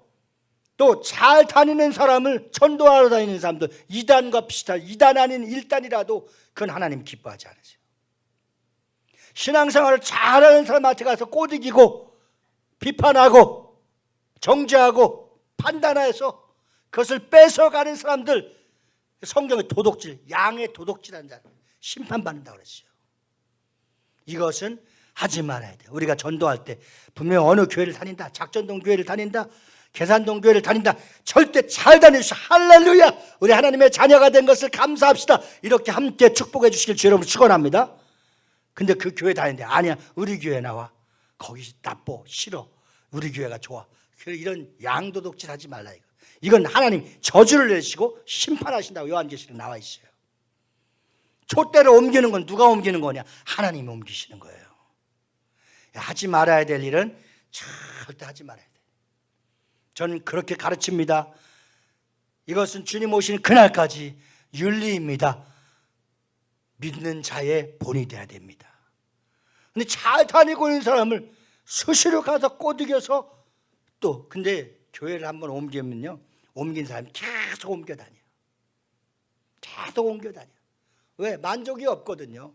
또 잘 다니는 사람을 전도하러 다니는 사람들, 이단과 비슷한, 이단 아닌 일단이라도 그건 하나님 기뻐하지 않으세요. 신앙생활을 잘하는 사람한테 가서 꼬드기고 비판하고 정죄하고 판단해서 그것을 뺏어가는 사람들, 성경의 도둑질, 양의 도둑질한 자 심판받는다고 그랬어요. 이것은 하지 말아야 돼요. 우리가 전도할 때 분명 어느 교회를 다닌다, 작전동 교회를 다닌다, 계산동 교회를 다닌다, 절대 잘 다니십시오. 할렐루야. 우리 하나님의 자녀가 된 것을 감사합시다. 이렇게 함께 축복해 주시길 주의 이름으로 축원합니다. 근데 그 교회 다니는데 아니야, 우리 교회 나와, 거기 나빠, 싫어, 우리 교회가 좋아, 이런 양도둑질 하지 말라. 이건 하나님 저주를 내시고 심판하신다고 요한계시록에 나와 있어요. 촛대를 옮기는 건 누가 옮기는 거냐? 하나님이 옮기시는 거예요. 하지 말아야 될 일은 절대 하지 말아야 돼. 저는 그렇게 가르칩니다. 이것은 주님 오시는 그날까지 윤리입니다. 믿는 자의 본이 돼야 됩니다. 근데 잘 다니고 있는 사람을 수시로 가서 꼬드겨서 또, 근데 교회를 한번 옮기면요, 옮긴 사람이 계속 옮겨 다녀. 계속 옮겨 다녀. 왜? 만족이 없거든요.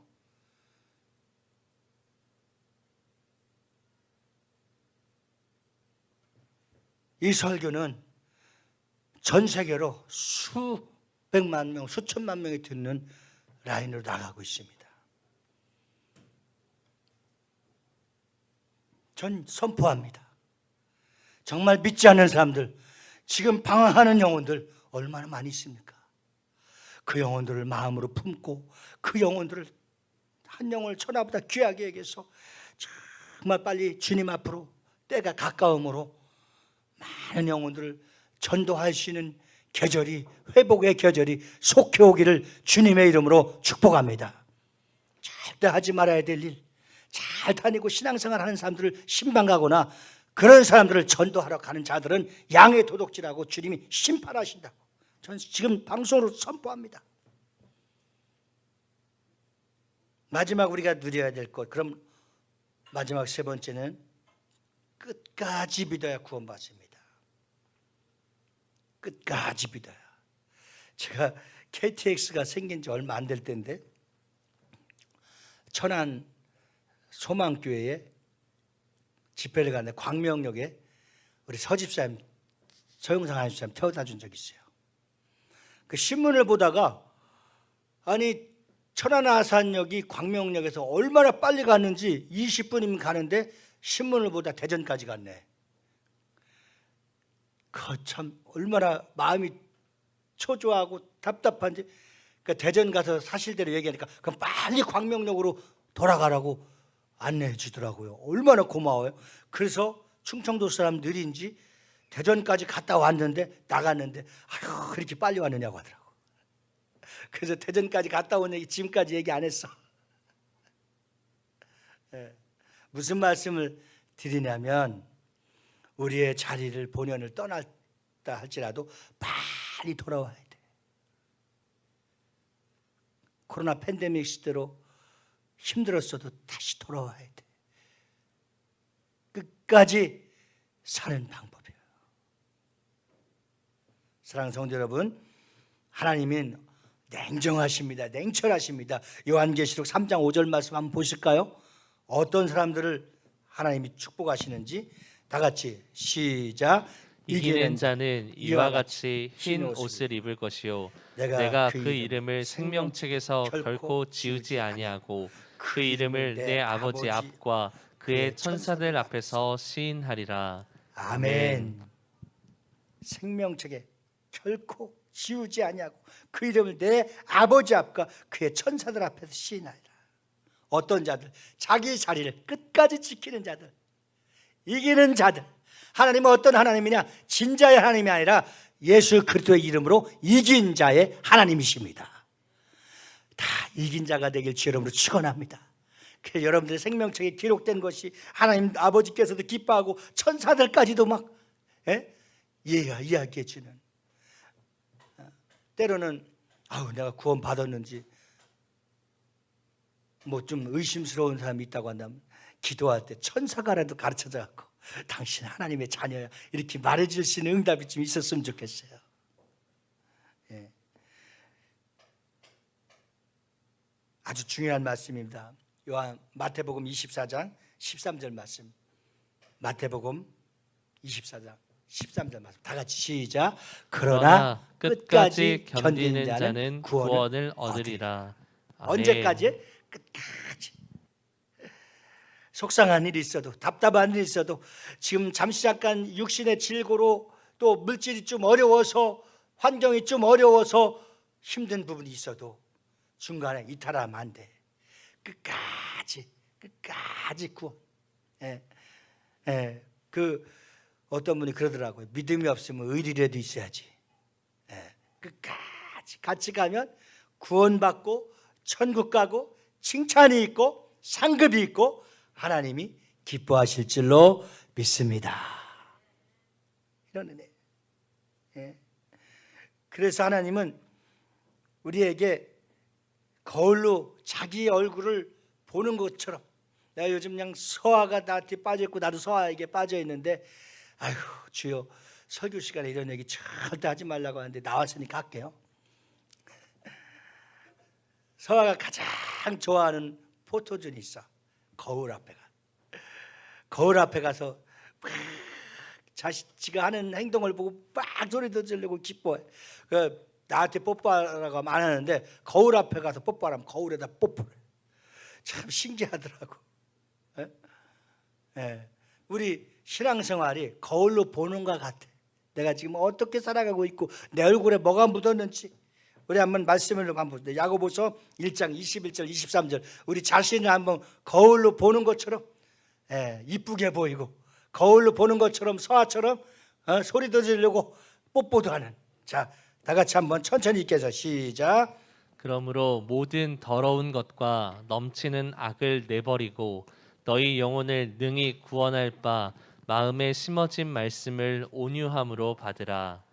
이 설교는 전 세계로 수백만 명, 수천만 명이 듣는 라인으로 나가고 있습니다. 전 선포합니다. 정말 믿지 않는 사람들, 지금 방황하는 영혼들 얼마나 많이 있습니까? 그 영혼들을 마음으로 품고 그 영혼들을, 한 영혼을 천하보다 귀하게 여겨서 정말 빨리 주님 앞으로 때가 가까움으로 많은 영혼들을 전도할 수 있는 계절이, 회복의 계절이 속해 오기를 주님의 이름으로 축복합니다. 절대 하지 말아야 될 일, 잘 다니고 신앙생활 하는 사람들을 신방가거나 그런 사람들을 전도하러 가는 자들은 양의 도둑질하고 주님이 심판하신다고 저는 지금 방송으로 선포합니다. 마지막 우리가 누려야 될 것, 그럼 마지막 세 번째는 끝까지 믿어야 구원받습니다. 끝까지 믿어야. 제가 KTX가 생긴 지 얼마 안 될 때인데 천안 소망교회에 집회를 갔는데 광명역에 우리 서집사님, 서영상 한집사님 태워다 준 적이 있어요. 그 신문을 보다가 아니 천안 아산역이 광명역에서 얼마나 빨리 갔는지 20분이면 가는데 신문을 보다 대전까지 갔네. 그 참 얼마나 마음이 초조하고 답답한지. 그러니까 대전 가서 사실대로 얘기하니까 그럼 빨리 광명역으로 돌아가라고 안내해 주더라고요. 얼마나 고마워요. 그래서 충청도 사람 느린지 대전까지 갔다 왔는데, 나갔는데 아유 그렇게 빨리 왔느냐고 하더라고. 그래서 대전까지 갔다 온 얘기 지금까지 얘기 안 했어. 무슨 말씀을 드리냐면, 우리의 자리를 본연을 떠났다 할지라도 빨리 돌아와야 돼. 코로나 팬데믹 시대로 힘들었어도 다시 돌아와야 돼. 끝까지 사는 방법이에요. 사랑하는 성도 여러분, 하나님은 냉정하십니다. 냉철하십니다. 요한계시록 3장 5절 말씀 한번 보실까요? 어떤 사람들을 하나님이 축복하시는지 다 같이 시작. 이기는 자는 이와 같이 흰 옷을 입을 것이요 내가 그 이름을 생명책에서 결코 지우지 아니하고 그 이름을 내 아버지 앞과 그의 천사들 앞에서 시인하리라. 아멘. 생명책에 결코 지우지 아니하고 그 이름을 내 아버지 앞과 그의 천사들 앞에서 시인하리라. 어떤 자들? 자기 자리를 끝까지 지키는 자들, 이기는 자들. 하나님은 어떤 하나님이냐? 진자의 하나님이 아니라 예수 그리스도의 이름으로 이긴 자의 하나님이십니다. 다 이긴 자가 되길 주 이름으로 축원합니다. 그래서 여러분들의 생명책에 기록된 것이 하나님 아버지께서도 기뻐하고 천사들까지도 막 이야기해 주는, 때로는 내가 구원 받았는지 뭐 좀 의심스러운 사람이 있다고 한다면 기도할 때 천사가라도 가르쳐줘 갖고 당신 하나님의 자녀야 이렇게 말해줄 수 있는 응답이 좀 있었으면 좋겠어요. 아주 중요한 말씀입니다. 마태복음 24장 13절 말씀. 마태복음 24장 13절 말씀. 다 같이 시작. 그러나 끝까지 견디는 자는 구원을 얻으리라. 아멘. 언제까지? 끝까지. 속상한 일이 있어도, 답답한 일이 있어도, 지금 잠시 잠깐 육신의 질고로 또 물질이 좀 어려워서, 환경이 좀 어려워서 힘든 부분이 있어도 중간에 이탈하면 안 돼. 끝까지 구원. 그 어떤 분이 그러더라고요. 믿음이 없으면 의리라도 있어야지. 끝까지 같이 가면 구원받고 천국 가고 칭찬이 있고 상급이 있고 하나님이 기뻐하실 줄로 믿습니다. 이런 은혜. 그래서 하나님은 우리에게 거울로 자기 얼굴을 보는 것처럼, 내가 요즘 그냥 서화가 나한테 빠져있고 나도 서화에게 빠져있는데, 아휴 주여 설교 시간에 이런 얘기 절대 하지 말라고 하는데 나왔으니까 할게요. 서화가 가장 좋아하는 포토존이 있어. 거울 앞에 가서 지가 하는 행동을 보고 막 소리도 지르고 기뻐해. 나한테 뽀뽀하라고 하면 안 하는데 거울 앞에 가서 뽀뽀하라면 거울에다 뽀뽀를. 참 신기하더라고. 우리 신앙생활이 거울로 보는 것 같아. 내가 지금 어떻게 살아가고 있고 내 얼굴에 뭐가 묻었는지. 우리 한번 말씀을 한번 보세요. 야고보서 1장 21절 23절. 우리 자신을 한번 거울로 보는 것처럼 이쁘게 보이고 거울로 보는 것처럼 서화처럼 소리도 지르고 뽀뽀도 하는. 자, 다 같이 한번 천천히 읽게서 시작. 그러므로 모든 더러운 것과 넘치는 악을 내버리고 너희 영혼을 능히 구원할 바 마음에 심어진 말씀을 온유함으로 받으라.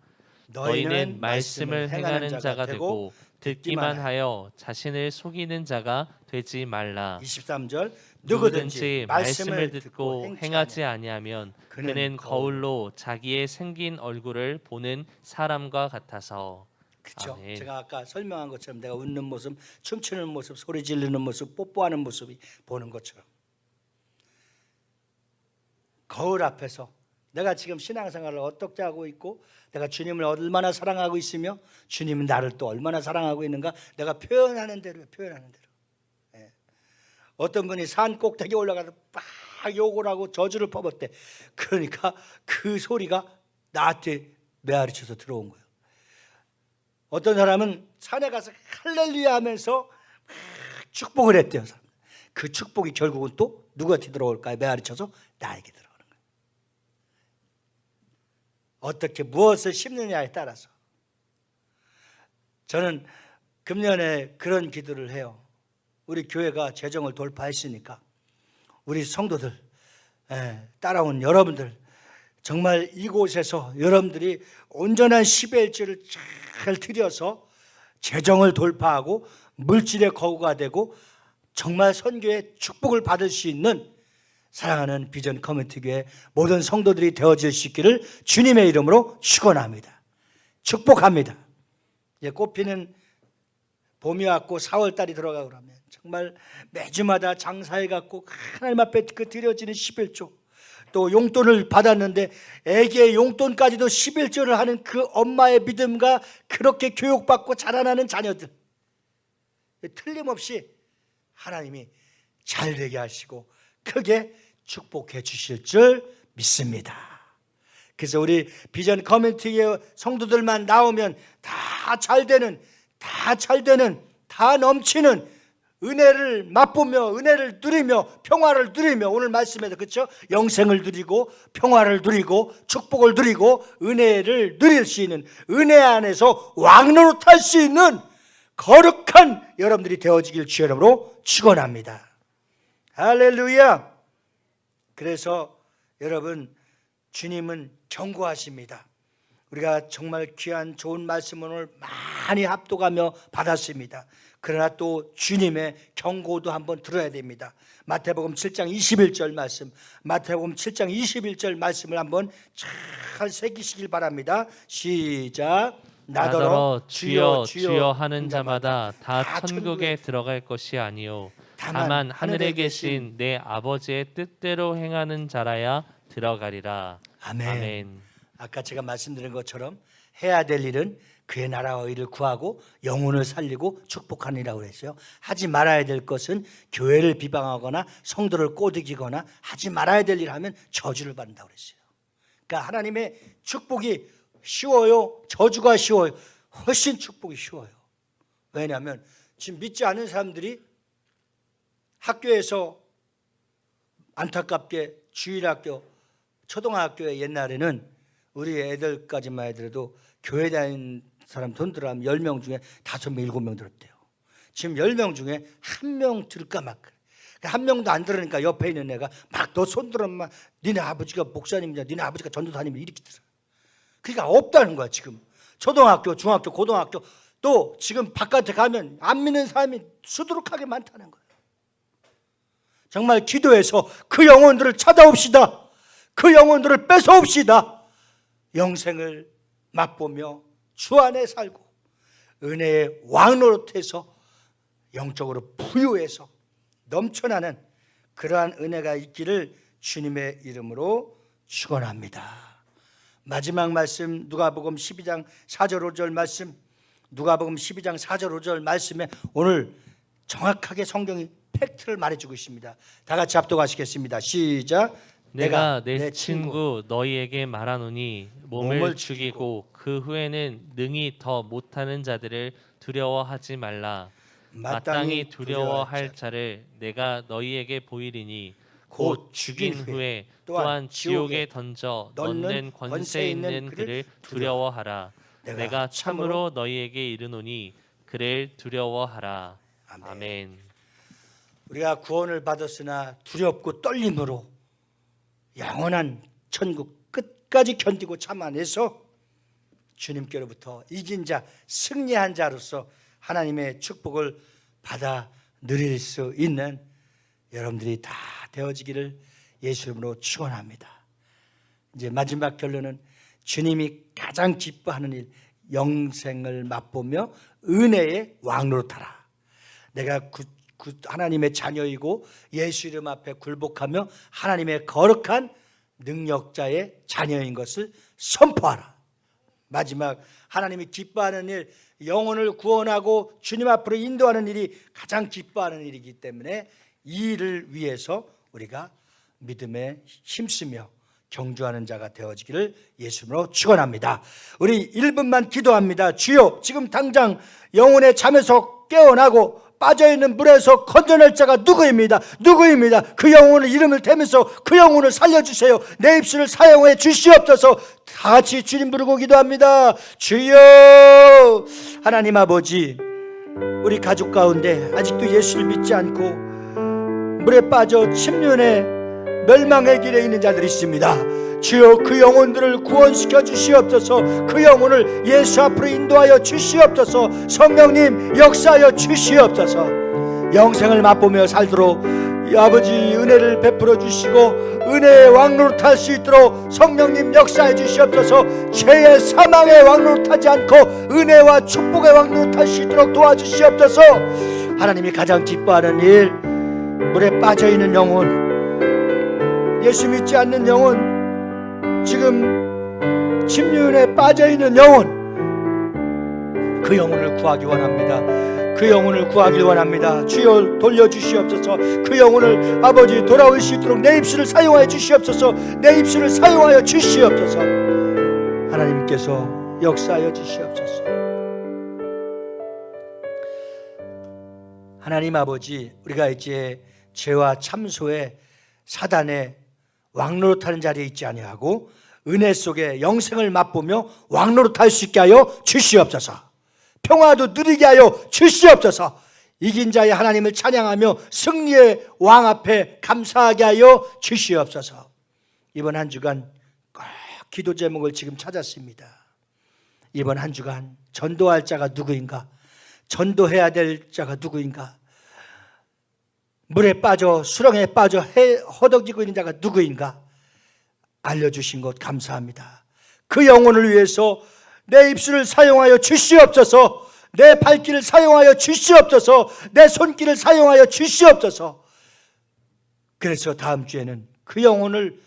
너희는 말씀을 행하는 자가 되고 듣기만 하여 자신을 속이는 자가 되지 말라. 23절. 누구든지 말씀을 듣고 행하지 아니하면 그는 거울로 자기의 생긴 얼굴을 보는 사람과 같아서. 그렇죠. 아멘. 제가 아까 설명한 것처럼 내가 웃는 모습, 춤추는 모습, 소리 지르는 모습, 뽀뽀하는 모습이 보는 것처럼 거울 앞에서 내가 지금 신앙생활을 어떻게 하고 있고 내가 주님을 얼마나 사랑하고 있으며 주님은 나를 또 얼마나 사랑하고 있는가, 내가 표현하는 대로. 어떤 분이 산 꼭대기 올라가서 막 욕을 하고 저주를 퍼붓대. 그러니까 그 소리가 나한테 메아리쳐서 들어온 거예요. 어떤 사람은 산에 가서 할렐루야 하면서 축복을 했대요. 그 축복이 결국은 또 누구한테 들어올까요? 메아리쳐서 나에게 들어오는 거예요. 어떻게 무엇을 심느냐에 따라서. 저는 금년에 그런 기도를 해요. 우리 교회가 재정을 돌파했으니까 우리 성도들, 따라온 여러분들, 정말 이곳에서 여러분들이 온전한 10일째를 잘 드려서 재정을 돌파하고 물질의 거구가 되고 정말 선교의 축복을 받을 수 있는 사랑하는 비전 커뮤니티 교회 모든 성도들이 되어질 수 있기를 주님의 이름으로 축원합니다. 축복합니다. 이제 꽃피는 봄이 왔고 4월달이 들어가고 그러면 정말 매주마다 장사해 갖고 하나님 앞에 그 드려지는 11조, 또 용돈을 받았는데 애기의 용돈까지도 11조를 하는 그 엄마의 믿음과 그렇게 교육받고 자라나는 자녀들, 틀림없이 하나님이 잘 되게 하시고 크게 축복해 주실 줄 믿습니다. 그래서 우리 비전 커뮤니티의 성도들만 나오면 다 잘되는, 다 넘치는 은혜를 맛보며 은혜를 누리며 평화를 누리며, 오늘 말씀에도 그렇죠? 영생을 누리고 평화를 누리고 축복을 누리고 은혜를 누릴 수 있는, 은혜 안에서 왕노릇할 수 있는 거룩한 여러분들이 되어지길 주의 이름으로 축원합니다. 할렐루야. 그래서 여러분, 주님은 경고하십니다. 우리가 정말 귀한 좋은 말씀을 오늘 많이 합독하며 받았습니다. 그러나 또 주님의 경고도 한번 들어야 됩니다. 마태복음 7장 21절 말씀, 마태복음 7장 21절 말씀을 한번 잘 새기시길 바랍니다. 시작. 나더러 주여 주여 하는 자마다 다 천국에 들어갈 것이 아니요 다만 하늘에 계신 내 아버지의 뜻대로 행하는 자라야 들어가리라. 아멘. 아멘. 아까 제가 말씀드린 것처럼 해야 될 일은 그의 나라와 의를 구하고 영혼을 살리고 축복하니라고 그랬어요. 하지 말아야 될 것은 교회를 비방하거나 성도를 꼬드기거나 하지 말아야 될 일 하면 저주를 받는다고 그랬어요. 그러니까 하나님의 축복이 쉬워요? 저주가 쉬워요? 훨씬 축복이 쉬워요. 왜냐하면 지금 믿지 않는 사람들이 학교에서 안타깝게 주일학교, 초등학교에 옛날에는 우리 애들까지만 해도 교회 다니는 사람 돈 들어가면 10명 중에 5명, 7명 들었대요. 지금 10명 중에 1명 들을까 말까. 한 명도 안 들으니까 옆에 있는 애가 막 너 손 들어만 니네 아버지가 목사님이냐, 니네 아버지가 전도사님이냐 이렇게 들어. 그러니까 없다는 거야. 지금 초등학교, 중학교, 고등학교 또 지금 바깥에 가면 안 믿는 사람이 수두룩하게 많다는 거예요. 정말 기도해서 그 영혼들을 찾아옵시다. 그 영혼들을 뺏어옵시다. 영생을 맛보며 주 안에 살고 은혜의 왕노릇해서 영적으로 부유해서 넘쳐나는 그러한 은혜가 있기를 주님의 이름으로 축원합니다. 마지막 말씀, 누가복음 12장 4절 5절 말씀, 누가복음 12장 4절 5절 말씀에 오늘 정확하게 성경이 팩트를 말해주고 있습니다. 다 같이 합독하시겠습니다. 시작. 내가 내 친구 너희에게 말하노니 몸을 죽이고 그 후에는 능히 더 못하는 자들을 두려워하지 말라. 마땅히 두려워할 자를 내가 너희에게 보이리니 곧 죽인 후에 또한 지옥에 던져 넣는 권세 있는 그를 두려워하라. 내가 참으로 너희에게 이르노니 그를 두려워하라. 아멘. 우리가 구원을 받았으나 두렵고 떨림으로 영원한 천국 끝까지 견디고 참아내서 주님께로부터 이긴 자, 승리한 자로서 하나님의 축복을 받아 누릴 수 있는 여러분들이 다 되어지기를 예수 이름으로 축원합니다. 이제 마지막 결론은 주님이 가장 기뻐하는 일, 영생을 맛보며 은혜의 왕노릇하라. 내가 하나님의 자녀이고 예수 이름 앞에 굴복하며 하나님의 거룩한 능력자의 자녀인 것을 선포하라. 마지막 하나님이 기뻐하는 일, 영혼을 구원하고 주님 앞으로 인도하는 일이 가장 기뻐하는 일이기 때문에 이 일을 위해서 우리가 믿음에 힘쓰며 경주하는 자가 되어지기를 예수님으로 축원합니다. 우리 1분만 기도합니다. 주여, 지금 당장 영혼의 잠에서 깨어나고 빠져있는 물에서 건져낼 자가 누구입니다. 그 영혼을 이름을 대면서 그 영혼을 살려주세요. 내 입술을 사용해 주시옵소서. 다 같이 주님 부르고 기도합니다. 주여. 하나님 아버지, 우리 가족 가운데 아직도 예수를 믿지 않고 물에 빠져 침륜에 멸망의 길에 있는 자들이 있습니다. 주여, 그 영혼들을 구원시켜 주시옵소서. 그 영혼을 예수 앞으로 인도하여 주시옵소서. 성령님 역사하여 주시옵소서. 영생을 맛보며 살도록 아버지 은혜를 베풀어 주시고 은혜의 왕노릇할 수 있도록 성령님 역사해 주시옵소서. 죄의 사망의 왕노릇하지 않고 은혜와 축복의 왕노릇할 수 있도록 도와주시옵소서. 하나님이 가장 기뻐하는 일, 물에 빠져있는 영혼, 예수 믿지 않는 영혼, 지금 침륜에 빠져있는 영혼, 그 영혼을 구하기 원합니다. 그 영혼을 구하길 원합니다. 주여 돌려주시옵소서. 그 영혼을 아버지 돌아올 수 있도록 내 입술을 사용하여 주시옵소서. 내 입술을 사용하여 주시옵소서. 하나님께서 역사하여 주시옵소서. 하나님 아버지, 우리가 이제 죄와 참소에 사단의 왕노릇하는 자리에 있지 아니하고 은혜 속에 영생을 맛보며 왕노릇할 수 있게 하여 주시옵소서. 평화도 누리게 하여 주시옵소서. 이긴 자의 하나님을 찬양하며 승리의 왕 앞에 감사하게 하여 주시옵소서. 이번 한 주간 꼭 기도 제목을 지금 찾았습니다. 이번 한 주간 전도할 자가 누구인가? 전도해야 될 자가 누구인가? 물에 빠져 수렁에 빠져 허덕이고 있는 자가 누구인가? 알려주신 것 감사합니다. 그 영혼을 위해서 내 입술을 사용하여 주시옵소서. 내 발길을 사용하여 주시옵소서. 내 손길을 사용하여 주시옵소서. 그래서 다음 주에는 그 영혼을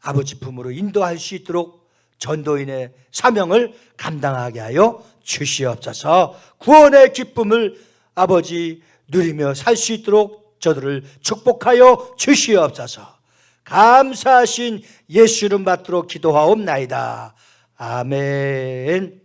아버지 품으로 인도할 수 있도록 전도인의 사명을 감당하게 하여 주시옵소서. 구원의 기쁨을 아버지 누리며 살 수 있도록 저들을 축복하여 주시옵소서. 감사하신 예수 이름 받들어 기도하옵나이다. 아멘.